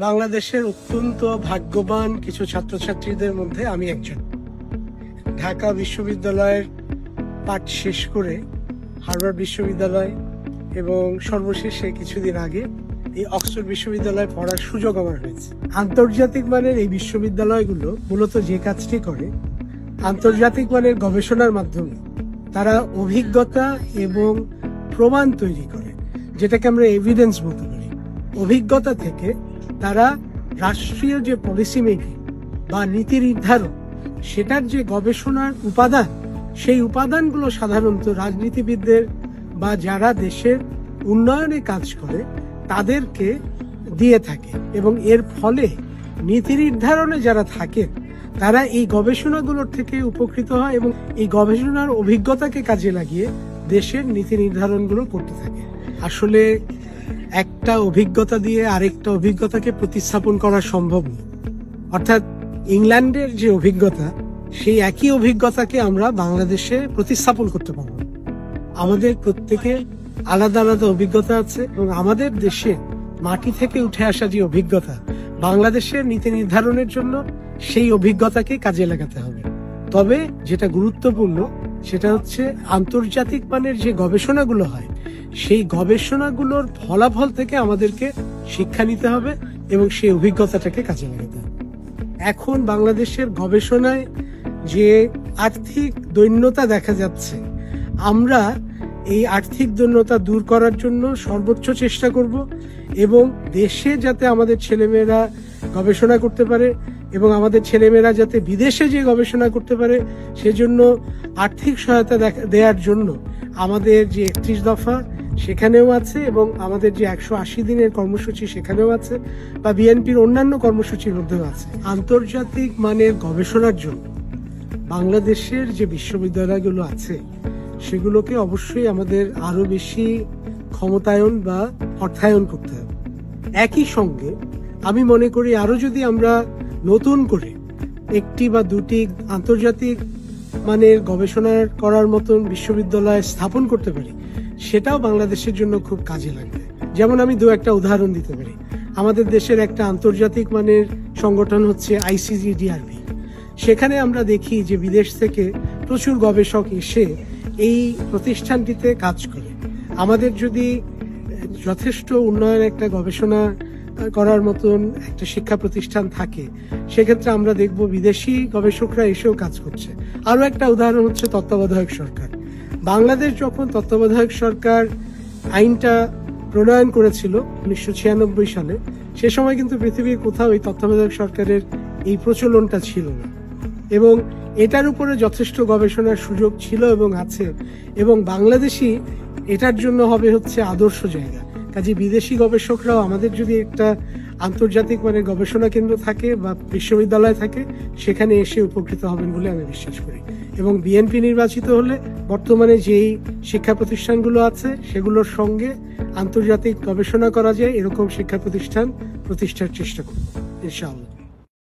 বাংলাদেশের অত্যন্ত ভাগ্যবান কিছু ছাত্রছাত্রীদের মধ্যে আমি একজন। ঢাকা বিশ্ববিদ্যালয়ের পাঠ শেষ করে হার্ভার্ড বিশ্ববিদ্যালয় এবং সর্বশেষে কিছুদিন আগে এই অক্সফোর্ড বিশ্ববিদ্যালয়ে পড়ার সুযোগ আমার হয়েছে। আন্তর্জাতিক মানের এই বিশ্ববিদ্যালয়গুলো মূলত যে কাজটি করে, আন্তর্জাতিক মানের গবেষণার মাধ্যমে তারা অভিজ্ঞতা এবং প্রমাণ তৈরি করে, যেটাকে আমরা এভিডেন্স বলতে পারি। অভিজ্ঞতা থেকে তারা রাষ্ট্রীয় যে পলিসি মেকিং বা নীতি নির্ধারণ, সেটার যে গবেষণার উপাদান, সেই উপাদানগুলো সাধারণত রাজনীতিবিদদের বা যারা দেশের উন্নয়নে কাজ করে তাদেরকে দিয়ে থাকে, এবং এর ফলে নীতি নির্ধারণে যারা থাকেন তারা এই গবেষণাগুলোর থেকে উপকৃত হয় এবং এই গবেষণার অভিজ্ঞতাকে কাজে লাগিয়ে দেশের নীতি নির্ধারণগুলো করতে থাকে। আসলে একটা অভিজ্ঞতা দিয়ে আরেকটা অভিজ্ঞতাকে প্রতিস্থাপন করা সম্ভব নয়। অর্থাৎ ইংল্যান্ডের যে অভিজ্ঞতা, সেই একই অভিজ্ঞতাকে আমরা বাংলাদেশে প্রতিস্থাপন করতে পারব। আমাদের প্রত্যেকে আলাদা আলাদা অভিজ্ঞতা আছে এবং আমাদের দেশে মাটি থেকে উঠে আসা যে অভিজ্ঞতা, বাংলাদেশের নীতি নির্ধারণের জন্য সেই অভিজ্ঞতাকে কাজে লাগাতে হবে। তবে যেটা গুরুত্বপূর্ণ সেটা হচ্ছে আন্তর্জাতিক মানের যে গবেষণাগুলো হয়, সেই গবেষণাগুলোর ফলাফল থেকে আমাদেরকে শিক্ষা নিতে হবে এবং সেই অভিজ্ঞতাটাকে কাজে লাগাতে হবে। এখন বাংলাদেশের গবেষণায় যে আর্থিক দৈন্যতা দেখা যাচ্ছে, আমরা এই আর্থিক দৈন্যতা দূর করার জন্য সর্বোচ্চ চেষ্টা করব এবং দেশে যাতে আমাদের ছেলেমেয়েরা গবেষণা করতে পারে এবং আমাদের ছেলেমেয়েরা যাতে বিদেশে যে গবেষণা করতে পারে, সেজন্য আর্থিক সহায়তা দেওয়ার জন্য আমাদের যে 31 দফা সেখানেও আছে এবং আমাদের যে 180 দিনের কর্মসূচি সেখানেও আছে, বা বিএনপির অন্যান্য কর্মসূচির মধ্যেও আছে। আন্তর্জাতিক মানের গবেষণার জন্য বাংলাদেশের যে বিশ্ববিদ্যালয়গুলো আছে সেগুলোকে অবশ্যই আমাদের আরো বেশি ক্ষমতায়ন বা অর্থায়ন করতে হবে। একই সঙ্গে আমি মনে করি আরো যদি আমরা নতুন করে একটি বা দুটি আন্তর্জাতিক মানের গবেষণা করার মতন বিশ্ববিদ্যালয় স্থাপন করতে পারি, সেটাও বাংলাদেশের জন্য খুব কাজে লাগবে। যেমন আমি দু একটা উদাহরণ দিতে পারি। আমাদের দেশের একটা আন্তর্জাতিক মানের সংগঠন হচ্ছে ICGDRB। সেখানে আমরা দেখি যে বিদেশ থেকে প্রচুর গবেষক এসে এই প্রতিষ্ঠানটিতে কাজ করে। আমাদের যদি যথেষ্ট উন্নয়ন একটা গবেষণা করার মতন একটা শিক্ষা প্রতিষ্ঠান থাকে, সেক্ষেত্রে আমরা দেখব বিদেশি গবেষকরা এসেও কাজ করছে। আরো একটা উদাহরণ হচ্ছে তত্ত্বাবধায়ক সরকার। বাংলাদেশ যখন তত্ত্বাবধায়ক সরকার আইনটা প্রণয়ন করেছিল 1996 সালে, সে সময় কিন্তু পৃথিবীর কোথাও এই তত্ত্বাবধায়ক সরকারের এই প্রচলনটা ছিল না, এবং এটার উপরে যথেষ্ট গবেষণার সুযোগ ছিল এবং আছে, এবং বাংলাদেশই এটার জন্য হবে হচ্ছে আদর্শ জায়গা। কাজে বিদেশি গবেষকরাও আমাদের যদি একটা আন্তর্জাতিক মানের গবেষণা কেন্দ্র থাকে বা বিশ্ববিদ্যালয় থাকে, সেখানে এসে উপকৃত হবেন বলে আমি বিশ্বাস করি। এবং বিএনপি নির্বাচিত হলে বর্তমানে যেই শিক্ষা প্রতিষ্ঠানগুলো আছে সেগুলোর সঙ্গে আন্তর্জাতিক গবেষণা করা যায় এরকম শিক্ষা প্রতিষ্ঠান প্রতিষ্ঠার চেষ্টা করব ইনশাআল্লাহ।